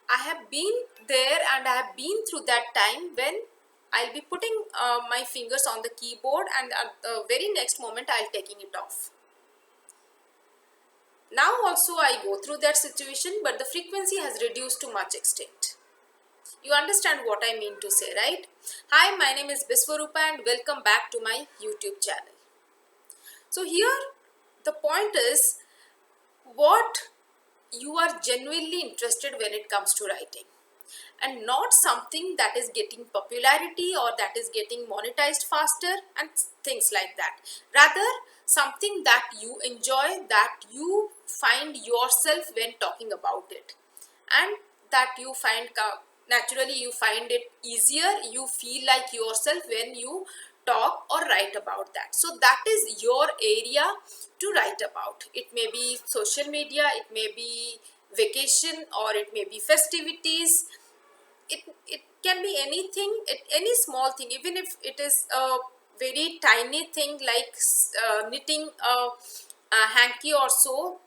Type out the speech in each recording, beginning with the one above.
I have been there and I have been through that time when I'll be putting my fingers on the keyboard and at the very next moment I'll taking it off. Now also I go through that situation, but the frequency has reduced to much extent. You understand what I mean to say, right? Hi, my name is Biswarupa and welcome back to my YouTube channel. So here the point is what you are genuinely interested when it comes to writing, and not something that is getting popularity or that is getting monetized faster and things like that. Rather, something that you enjoy, that you find yourself when talking about it, and that you find naturally you find it easier, you feel like yourself when you talk or write about that. So that is your area to write about. It may be social media, it may be vacation, or it may be festivities. It can be anything, any small thing, even if it is a very tiny thing like knitting a hanky or so,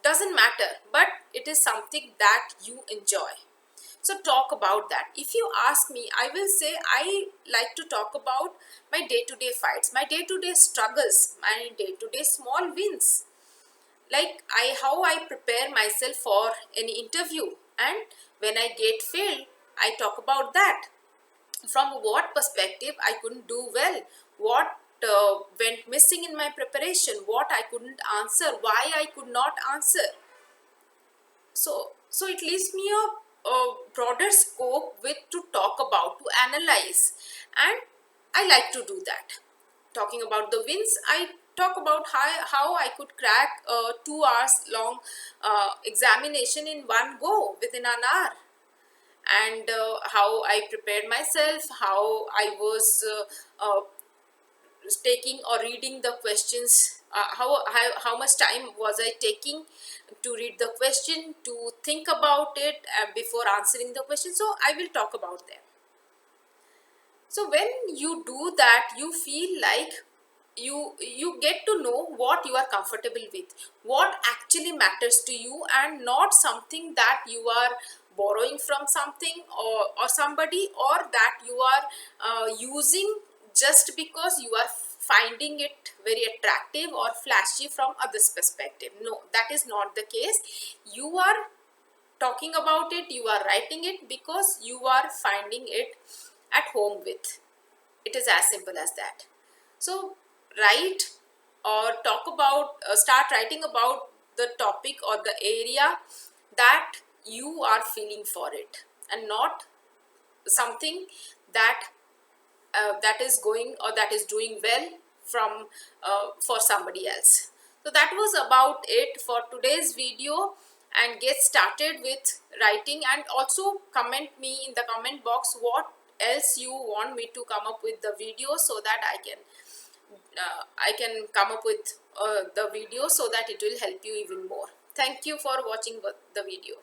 doesn't matter, but it is something that you enjoy. So talk about that. If you ask me, I will say I like to talk about my day-to-day fights, my day-to-day struggles, my day-to-day small wins, like how I prepare myself for any interview, and when I get failed, I talk about that. From what perspective I couldn't do well, what went missing in my preparation, what I couldn't answer, why I could not answer. So it leaves me a broader scope with to talk about, to analyze, and I like to do that. Talking about the wins, I talk about how I could crack a 2 hours long examination in one go within an hour, and how I prepared myself, how I was taking or reading the questions, how much time was I taking to read the question, to think about it before answering the question. So I will talk about them. So when you do that, you feel like you get to know what you are comfortable with, what actually matters to you, and not something that you are borrowing from something or somebody, or that you are using just because you are finding it very attractive or flashy from others perspective. No, that is not the case. You are talking about it, you are writing it because you are finding it at home with. It is as simple as that. So write or talk about, start writing about the topic or the area that you are feeling for it, and not something that that is going or that is doing well from for somebody else. So that was about it for today's video, and get started with writing, and also comment me in the comment box what else you want me to come up with the video, so that I can come up with the video so that it will help you even more. Thank you for watching the video.